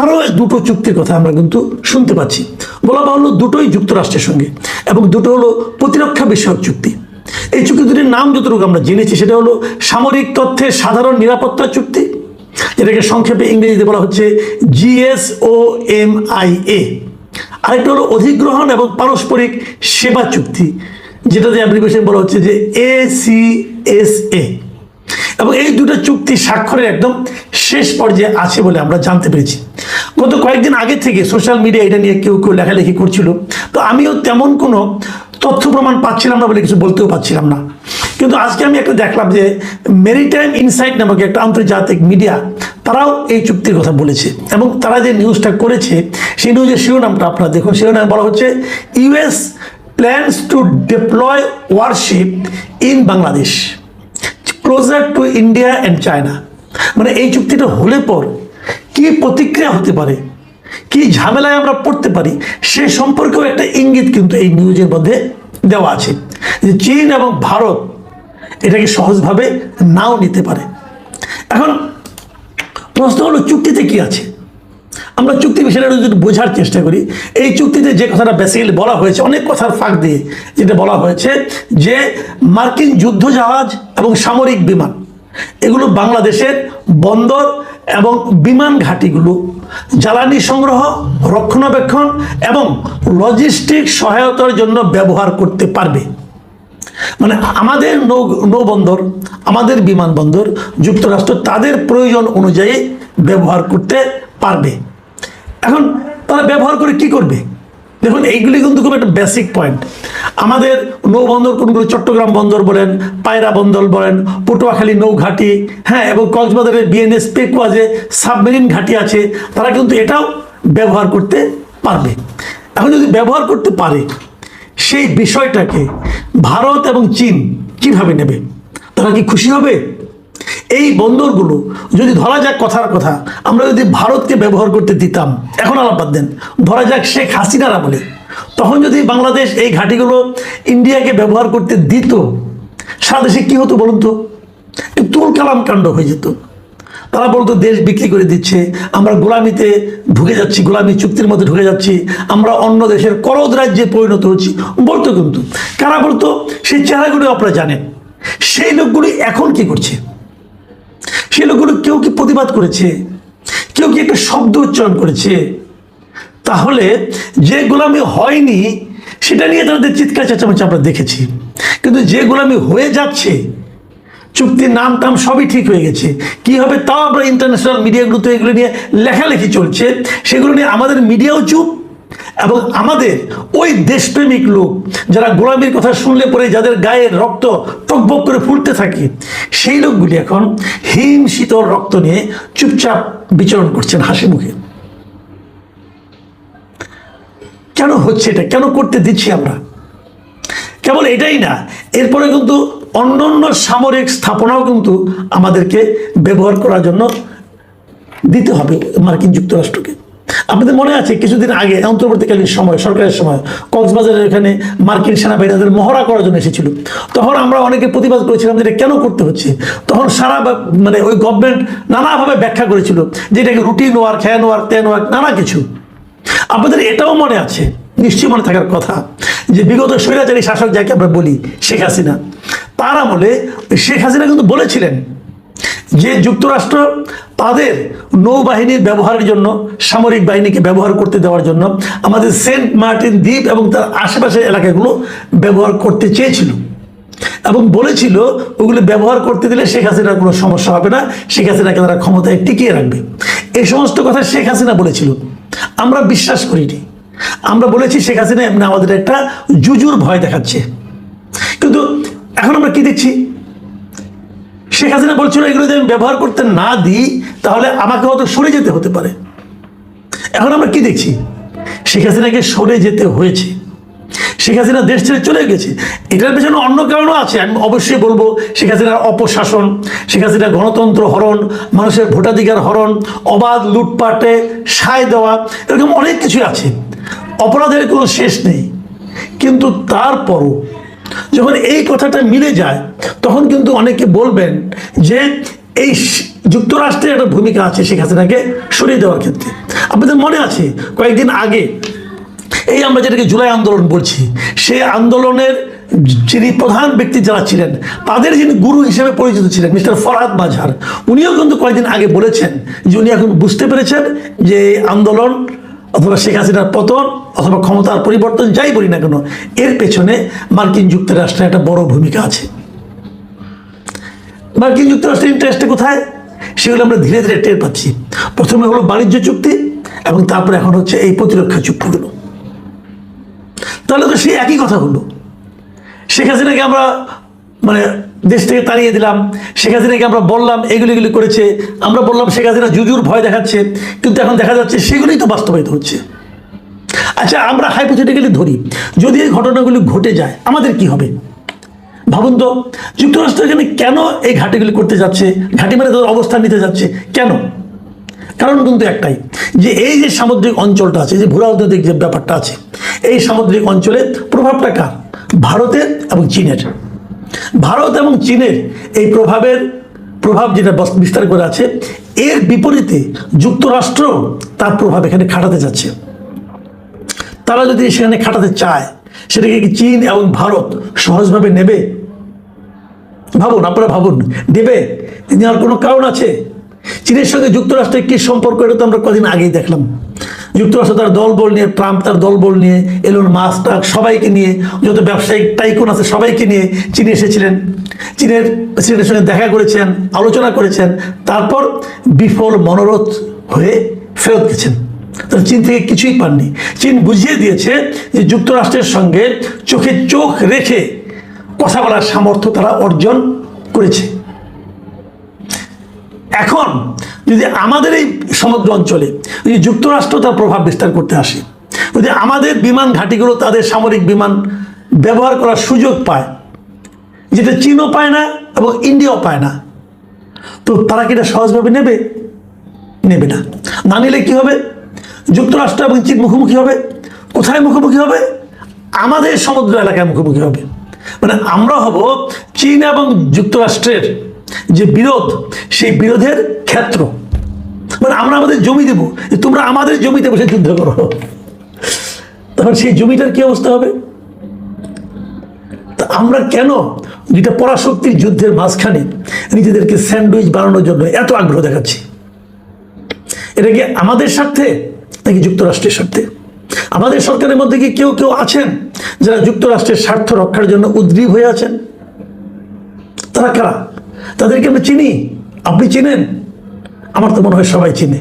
আরও দুটো চুক্তির কথা আমরা কিন্তু শুনতে পাচ্ছি। বলা বাহুল্য দুটোই যুক্তরাষ্ট্রের সঙ্গে, এবং দুটো হলো প্রতিরক্ষা বিষয়ক চুক্তি। এই চুক্তি দুটির নাম যতটুকু আমরা জেনেছি সেটা হলো সামরিক তথ্যের সাধারণ নিরাপত্তা চুক্তি, এটাকে সংক্ষেপে ইংরেজিতে বলা হচ্ছে GSOMIA। আরেকটা হলো অধিগ্রহণ এবং পারস্পরিক সেবা চুক্তি, যেটাতে অ্যাপ্লিকেশন বলা হচ্ছে যে ACSA। এবং এই দুটো চুক্তি স্বাক্ষরের একদম শেষ পর্যায়ে আছে বলে আমরা জানতে পেরেছি। গত কয়েকদিন আগে থেকে সোশ্যাল মিডিয়া এটা নিয়ে কেউ কেউ লেখালেখি করছিল, তো আমিও তেমন কোনো তথ্য প্রমাণ পাচ্ছিলাম না বলে কিছু বলতেও পারছিলাম না। কিন্তু আজকে আমি একটা দেখলাম যে মেরিটাইম ইনসাইট নামক একটা আন্তর্জাতিক মিডিয়া, তারাও এই চুক্তির কথা বলেছে, এবং তারা যে নিউজটা করেছে সেই নিউজের শিরোনামটা আপনারা দেখুন। শিরোনাম বলা হচ্ছে US plans to deploy warship in Bangladesh closer to India and China. মানে এই চুক্তিটা হলে পর কি প্রতিক্রিয়া হতে পারে, কি ঝামেলায় আমরা পড়তে পারি, সে সম্পর্কেও একটা ইঙ্গিত কিন্তু এই নিউজের মধ্যে দেওয়া আছে, যে চীন এবং ভারত এটাকে সহজভাবে নাও নিতে পারে। এখন প্রশ্ন হলো চুক্তিতে কি আছে। আমরা চুক্তি বিষয়টা যদি বোঝার চেষ্টা করি, এই চুক্তিতে যে কথাটা বেসিক্যালি বলা হয়েছে, অনেক কথার ফাঁক দিয়ে যেটা বলা হয়েছে যে মার্কিন যুদ্ধজাহাজ এবং সামরিক বিমান এগুলো বাংলাদেশের বন্দর এবং বিমান ঘাঁটিগুলো জ্বালানি সংগ্রহ, রক্ষণাবেক্ষণ এবং লজিস্টিক সহায়তার জন্য ব্যবহার করতে পারবে। মানে আমাদের নৌবন্দর, আমাদের বিমানবন্দর যুক্তরাষ্ট্র তাদের প্রয়োজন অনুযায়ী ব্যবহার করতে পারবে। এখন তারা ব্যবহার করে কি করবে? দেখুন, এইগুলি কিন্তু খুব একটা বেসিক পয়েন্ট। আমাদের নৌবন্দর কোনগুলো, চট্টগ্রাম বন্দর বলেন, পায়রা বন্দর বলেন, পটুয়াখালী নৌঘাটি, হ্যাঁ, এবং কক্সবাজারের বিএনএস পেকুয়া যে সাবমেরিন ঘাঁটি আছে, তারা কিন্তু এটাও ব্যবহার করতে পারবে। এখন যদি ব্যবহার করতে পারে, সেই বিষয়টাকে ভারত এবং চীন কিভাবে নেবে? তারা কি খুশি হবে? এই বন্দরগুলো যদি ধরা যাক, কথার কথা, আমরা যদি ভারতকে ব্যবহার করতে দিতাম, এখন আলাপাত দেন, ধরা যাক শেখ হাসিনারা বলে, তখন যদি বাংলাদেশ এই ঘাঁটিগুলো ইন্ডিয়াকে ব্যবহার করতে দিত, সারা দেশে কি হতো বলুন তো? তুল কালাম কাণ্ড হয়ে যেত। তারা বলতো দেশ বিক্রি করে দিচ্ছে, আমরা গোলামিতে ঢুকে যাচ্ছি, গোলামি চুক্তির মধ্যে ঢুকে যাচ্ছি, আমরা অন্য দেশের করদ রাজ্যে পরিণত হচ্ছি বলতো। কিন্তু কারা বলতো? সেই চেহারাগুলো আপনারা জানেন। সেই লোকগুলি এখন কি করছে? সেই লোকগুলো কেউ কি প্রতিবাদ করেছে? কেউ কি একটা শব্দ উচ্চারণ করেছে? তাহলে যে গোলামি হয়নি সেটা নিয়ে তাদের চিৎকার চেঁচামেচি আমরা দেখেছি, কিন্তু যে গোলামি হয়ে যাচ্ছে, চুক্তির নাম টাম সবই ঠিক হয়ে গেছে, কি হবে তাও আমরা ইন্টারন্যাশনাল মিডিয়াগুলোতে এগুলো নিয়ে লেখালেখি চলছে, সেগুলো নিয়ে আমাদের মিডিয়াও চুপ, এবং আমাদের ওই দেশপ্রেমিক লোক যারা গোলামির কথা শুনলে পরে যাদের গায়ের রক্ত টকবক করে ফুলতে থাকে, সেই লোকগুলি এখন হিম শীতল রক্ত নিয়ে চুপচাপ বিচরণ করছেন হাসি মুখে। কেন হচ্ছে এটা? কেন করতে দিচ্ছি আমরা? কেবল এটাই না, এরপরে কিন্তু অন্যান্য সামরিক স্থাপনাও কিন্তু আমাদেরকে ব্যবহার করার জন্য দিতে হবে মার্কিন যুক্তরাষ্ট্রকে। আপনাদের মনে আছে কিছুদিন আগে অন্তর্বর্তীকালীন সময়, সরকারের সময়, কক্সবাজারের এখানে মার্কিন সেনাবাহিনী তাদের মহড়া করার জন্য এসেছিল। তখন আমরা অনেকে প্রতিবাদ করেছিলাম যে এটা কেন করতে হচ্ছে। তখন সারা মানে ওই গভর্নমেন্ট নানাভাবে ব্যাখ্যা করেছিল যে এটাকে রুটিন ওয়ার্ক, হ্যান ওয়ার্ক, ত্যান ওয়ার্ক, নানা কিছু। আপনাদের এটাও মনে আছে, নিশ্চয়ই মনে থাকার কথা, যে বিগত স্বৈরাচারী শাসক যাকে আমরা বলি শেখ হাসিনা, তার আমলে শেখ হাসিনা কিন্তু বলেছিলেন যে যুক্তরাষ্ট্র তাদের নৌবাহিনীর ব্যবহারের জন্য, সামরিক বাহিনীকে ব্যবহার করতে দেওয়ার জন্য আমাদের সেন্ট মার্টিন দ্বীপ এবং তার আশেপাশের এলাকাগুলো ব্যবহার করতে চেয়েছিল, এবং বলেছিল ওগুলো ব্যবহার করতে দিলে শেখ হাসিনার কোনো সমস্যা হবে না, শেখ হাসিনাকে তারা ক্ষমতায় টিকিয়ে রাখবে। এই সমস্ত কথা শেখ হাসিনা বলেছিল, আমরা বিশ্বাস করিনি। আমরা বলেছি শেখ হাসিনা এমনি আমাদের একটা জুজুর ভয় দেখাচ্ছে। কিন্তু এখন আমরা কি দেখছি? শেখ হাসিনা বলছিল এগুলো যদি আমি ব্যবহার করতে না দিই তাহলে আমাকে হয়তো সরে যেতে হতে পারে। এখন আমরা কি দেখছি? শেখ হাসিনাকে সরে যেতে হয়েছে, শেখ হাসিনা দেশ ছেড়ে চলে গেছে। এটার পেছনে অন্য কারণও আছে, আমি অবশ্যই বলবো। শেখ হাসিনার অপশাসন, শেখ হাসিনার গণতন্ত্র হরণ, মানুষের ভোটাধিকার হরণ, অবাধ লুটপাটে সায় দেওয়া, এরকম অনেক কিছু আছে। অপরাধের কোনো শেষ নেই। কিন্তু তারপরও যখন এই কথাটা মিলে যায়, তখন কিন্তু অনেকে বলবেন যে এই যুক্তরাষ্ট্রের একটা ভূমিকা আছে শেখ হাসিনাকে সরিয়ে দেওয়ার ক্ষেত্রে। আপনাদের মনে আছে কয়েকদিন আগে এই আমরা যেটাকে জুলাই আন্দোলন বলছি, সেই আন্দোলনের যিনি প্রধান ব্যক্তি যারা ছিলেন, তাদের যিনি গুরু হিসেবে পরিচিত ছিলেন মিস্টার ফরহাদ মাজহার, উনিও কিন্তু কয়েকদিন আগে বলেছেন যে উনি এখন বুঝতে পেরেছেন যে আন্দোলন অথবা শেখ হাসিনার পতন অথবা ক্ষমতার পরিবর্তন যাই বলি না কেন, এর পেছনে মার্কিন যুক্তরাষ্ট্রের একটা বড় ভূমিকা আছে। মার্কিন যুক্তরাষ্ট্রের ইন্টারেস্টে কোথায়, সেগুলো আমরা ধীরে ধীরে টের পাচ্ছি। প্রথমে হলো বাণিজ্য চুক্তি এবং তারপরে এখন হচ্ছে এই প্রতিরক্ষা চুক্তিগুলো। তাহলে তো সেই একই কথা হলো, শেখ হাসিনাকে আমরা দেশ থেকে তাড়িয়ে দিলাম, শেখ হাসিনাকে আমরা বললাম এগুলি করেছে, আমরা বললাম শেখ হাসিনা জুজুর ভয় দেখাচ্ছে, কিন্তু এখন দেখা যাচ্ছে সেগুলোই তো বাস্তবায়িত হচ্ছে। আচ্ছা, আমরা হাইপোথেটিক্যালি ধরি যদি এই ঘটনাগুলি ঘটে যায় আমাদের কি হবে? ভাবুন তো, যুক্তরাষ্ট্র এখানে কেন এই ঘাটিগুলি করতে যাচ্ছে, ঘাটি মানে তাদের অবস্থান নিতে যাচ্ছে কেন? কারণ কিন্তু একটাই, যে এই যে সামুদ্রিক অঞ্চলটা আছে, যে ভূরাজনৈতিক যে ব্যাপারটা আছে, এই সামুদ্রিক অঞ্চলে প্রভাবটা কার? ভারতের এবং চীনের। ভারত এবং চীনের এই প্রভাব যেটা বিস্তার করে আছে, এর বিপরীতে যুক্তরাষ্ট্র তার প্রভাব এখানে খাটাতে যাচ্ছে। তারা যদি সেখানে খাটাতে চায়, সেটাকে কি চীন এবং ভারত সহজভাবে নেবে? আপনারা ভাবুন, নেবে? নেওয়ার কোনো কারণ আছে? চীনের সঙ্গে যুক্তরাষ্ট্রের কি সম্পর্ক, এটা তো আমরা কদিন আগেই দেখলাম। যুক্তরাষ্ট্র তার দলবল নিয়ে, ট্রাম্প তার দলবল নিয়ে, এলন মাস্ক সবাইকে নিয়ে, যত ব্যবসায়িক টাইকুন আছে সবাইকে নিয়ে চীনে এসেছিলেন, চীনের প্রেসিডেন্টের সঙ্গে দেখা করেছেন, আলোচনা করেছেন, তারপর বিফল মনোরথ হয়ে ফেরত গেছেন। তারা চীন থেকে কিছুই পাননি। চীন বুঝিয়ে দিয়েছে যে যুক্তরাষ্ট্রের সঙ্গে চোখে চোখ রেখে কথা বলার সামর্থ্য তারা অর্জন করেছে। এখন যদি আমাদের এই সমুদ্র অঞ্চলে যদি যুক্তরাষ্ট্র তার প্রভাব বিস্তার করতে আসে, যদি আমাদের বিমান ঘাঁটিগুলো তাদের সামরিক বিমান ব্যবহার করার সুযোগ পায়, যেটা চীনও পায় না এবং ইন্ডিয়াও পায় না, তো তারা কি এটা সহজভাবে নেবে? নেবে না। না নিলে কি হবে? যুক্তরাষ্ট্র এবং চীন মুখোমুখি হবে। কোথায় মুখোমুখি হবে? আমাদের সমুদ্র এলাকায় মুখোমুখি হবে। আমরা হব চীন এবং যুক্তরাষ্ট্রের যে বিরোধ, সেই বিরোধের ক্ষেত্র। আমরা আমাদের জমি দেব, তোমরা আমাদের জমিতে বসে যুদ্ধ করো। তখন সেই জমিটার কি অবস্থা হবে? তা আমরা কেন যেটা পরাশক্তির যুদ্ধের মাঝখানে নিজেদেরকে স্যান্ডউইচ বানানোর জন্য এত আগ্রহ দেখাচ্ছি? এটা কি আমাদের স্বার্থে নাকি যুক্তরাষ্ট্রের স্বার্থে? আমাদের সরকারের মধ্যে কি কেউ আছেন যারা যুক্তরাষ্ট্রের স্বার্থ রক্ষার জন্য উদ্গ্রীব হয়ে আছেন? তারা কারা? তাদেরকে আমরা চিনি? আপনি চিনেন? আমার তো মনে হয় সবাই চিনে।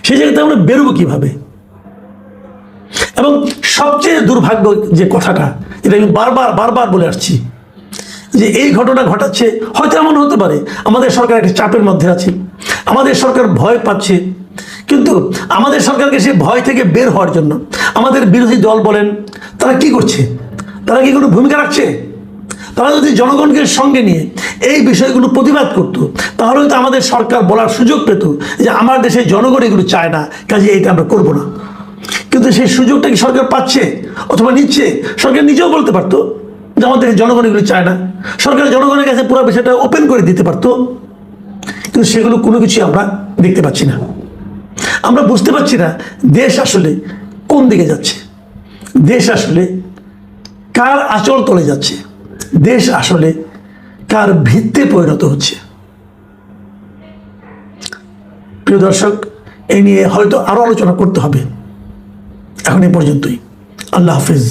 সেই জায়গাতে আমরা বেরোবো কিভাবে? এবং সবচেয়ে দুর্ভাগ্য যে কথাটা, যেটা আমি বারবার বলে আসছি, যে এই ঘটনা ঘটাচ্ছে, হয়তো এমন হতে পারে আমাদের সরকার একটা চাপের মধ্যে আছে, আমাদের সরকার ভয় পাচ্ছে, কিন্তু আমাদের সরকারকে সেই ভয় থেকে বের হওয়ার জন্য আমাদের বিরোধী দল বলেন, তারা কি করছে? তারা কি কোনো ভূমিকা রাখছে? তারা যদি জনগণকে সঙ্গে নিয়ে এই বিষয়গুলো প্রতিবাদ করতো, তাহলে হয়তো আমাদের সরকার বলার সুযোগ পেত যে আমার দেশের জনগণ এগুলো চায় না, কাজে এইটা আমরা করবো না। কিন্তু সেই সুযোগটা কি সরকার পাচ্ছে অথবা নিচ্ছে? সরকার নিজেও বলতে পারতো যে আমাদের জনগণ এগুলো চায় না। সরকার জনগণের কাছে পুরো বিষয়টা ওপেন করে দিতে পারতো, কিন্তু সেগুলো কোনো কিছু আমরা দেখতে পাচ্ছি না। আমরা বুঝতে পারছি না দেশ আসলে কোন দিকে যাচ্ছে, দেশ আসলে কার আঁচল তলে যাচ্ছে, দেশ আসলে কার ভিত্তিতে পরিণত হচ্ছে। প্রিয় দর্শক, এই নিয়ে হয়তো আরো আলোচনা করতে হবে। এখন এই পর্যন্তই। আল্লাহ হাফিজ।